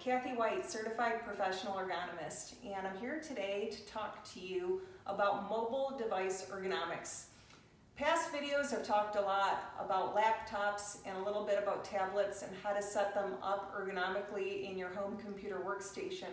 Kathy White, Certified Professional Ergonomist, and I'm here today to talk to you about mobile device ergonomics. Past videos have talked a lot about laptops and a little bit about tablets and how to set them up ergonomically in your home computer workstation.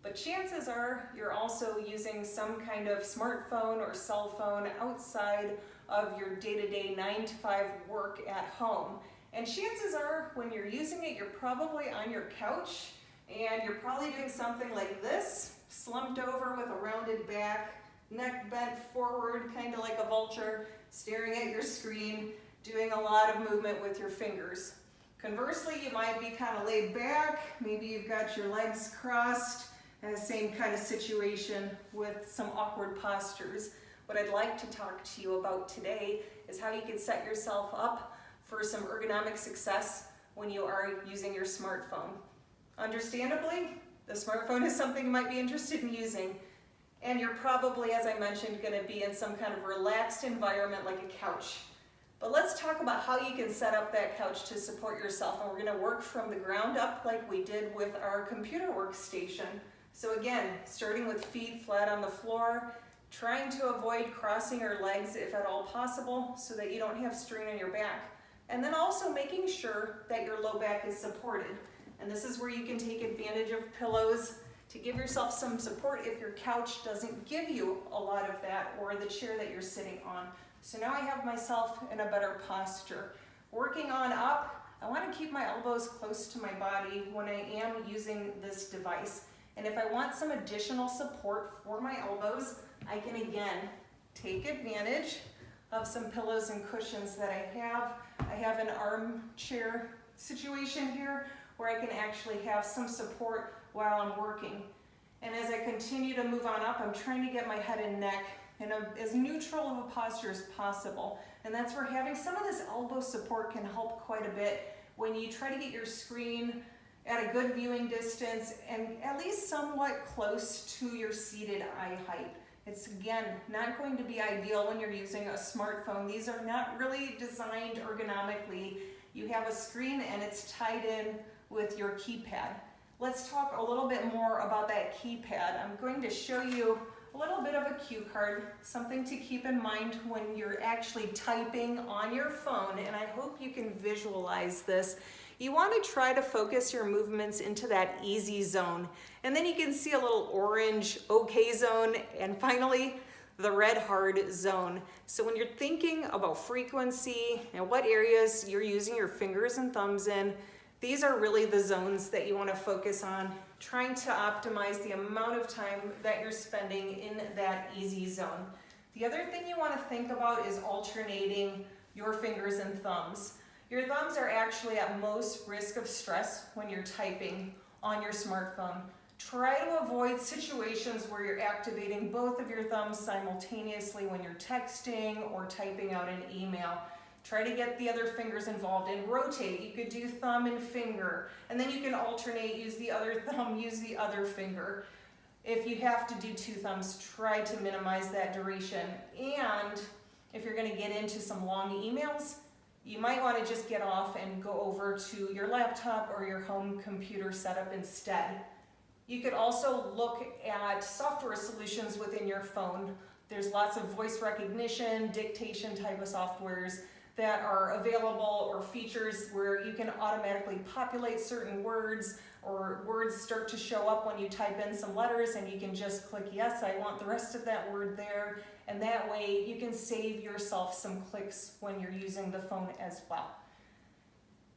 But chances are you're also using some kind of smartphone or cell phone outside of your day-to-day 9-to-5 work at home. And chances are when you're using it, you're probably on your couch and you're probably doing something like this, slumped over with a rounded back, neck bent forward, kind of like a vulture, staring at your screen, doing a lot of movement with your fingers. Conversely, you might be kind of laid back, maybe you've got your legs crossed, and the same kind of situation with some awkward postures. What I'd like to talk to you about today is how you can set yourself up for some ergonomic success when you are using your smartphone. Understandably, the smartphone is something you might be interested in using, and you're probably, as I mentioned, going to be in some kind of relaxed environment like a couch. But let's talk about how you can set up that couch to support yourself, and we're going to work from the ground up like we did with our computer workstation. So again, starting with feet flat on the floor, trying to avoid crossing your legs if at all possible so that you don't have strain on your back. And then also making sure that your low back is supported. And this is where you can take advantage of pillows to give yourself some support if your couch doesn't give you a lot of that, or the chair that you're sitting on. So now I have myself in a better posture. Working on up, I want to keep my elbows close to my body when I am using this device. And if I want some additional support for my elbows, I can again take advantage of some pillows and cushions that I have. I have an armchair situation here where I can actually have some support while I'm working. And as I continue to move on up, I'm trying to get my head and neck in as neutral of a posture as possible. And that's where having some of this elbow support can help quite a bit when you try to get your screen at a good viewing distance and at least somewhat close to your seated eye height. It's again not going to be ideal when you're using a smartphone. These are not really designed ergonomically. You have a screen and it's tied in with your keypad. Let's talk a little bit more about that keypad. I'm going to show you a little bit of a cue card, something to keep in mind when you're actually typing on your phone, and I hope you can visualize this. You want to try to focus your movements into that easy zone, and then you can see a little orange okay zone, and finally the red hard zone. So when you're thinking about frequency and what areas you're using your fingers and thumbs in, these are really the zones that you want to focus on, trying to optimize the amount of time that you're spending in that easy zone. The other thing you want to think about is alternating your fingers and thumbs. Your thumbs are actually at most risk of stress when you're typing on your smartphone. Try to avoid situations where you're activating both of your thumbs simultaneously when you're texting or typing out an email. Try to get the other fingers involved and rotate. You could do thumb and finger, and then you can alternate, use the other thumb, use the other finger. If you have to do two thumbs, try to minimize that duration. And if you're going to get into some long emails, you might want to just get off and go over to your laptop or your home computer setup instead. You could also look at software solutions within your phone. There's lots of voice recognition, dictation type of softwares that are available, or features where you can automatically populate certain words, or words start to show up when you type in some letters and you can just click yes, I want the rest of that word there, and that way you can save yourself some clicks when you're using the phone as well.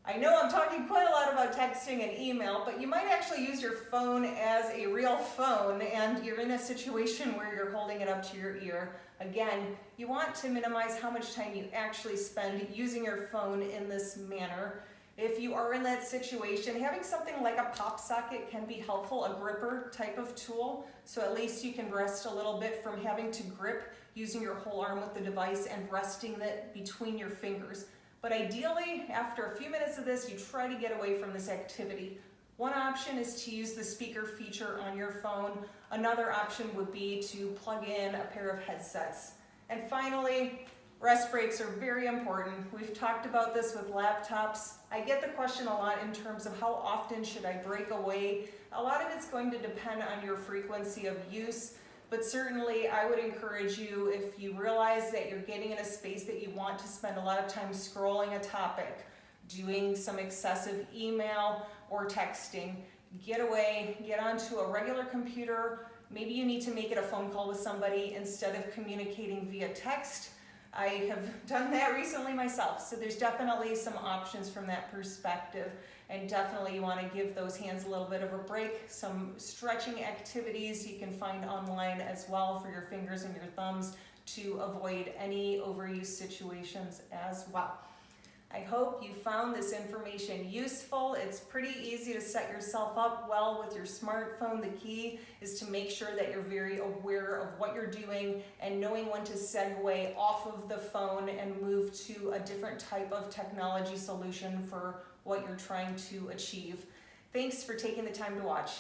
I know I'm talking quite a lot about texting and email, but you might actually use your phone as a real phone and you're in a situation where you're holding it up to your ear. Again, you want to minimize how much time you actually spend using your phone in this manner. If you are in that situation, having something like a pop socket can be helpful, a gripper type of tool, so at least you can rest a little bit from having to grip using your whole arm with the device and resting it between your fingers. But ideally, after a few minutes of this, you try to get away from this activity. One option is to use the speaker feature on your phone. Another option would be to plug in a pair of headsets. And finally, Rest breaks are very important. We've talked about this with laptops. I get the question a lot in terms of how often should I break away. A lot of it's going to depend on your frequency of use, but certainly I would encourage you, if you realize that you're getting in a space that you want to spend a lot of time scrolling a topic, doing some excessive email or texting, get away, get onto a regular computer. Maybe you need to make it a phone call with somebody instead of communicating via text. I have done that recently myself, so there's definitely some options from that perspective, and definitely you want to give those hands a little bit of a break. Some stretching activities you can find online as well for your fingers and your thumbs to avoid any overuse situations as well. I hope you found this information useful. It's pretty easy to set yourself up well with your smartphone. The key is to make sure that you're very aware of what you're doing and knowing when to segue off of the phone and move to a different type of technology solution for what you're trying to achieve. Thanks for taking the time to watch.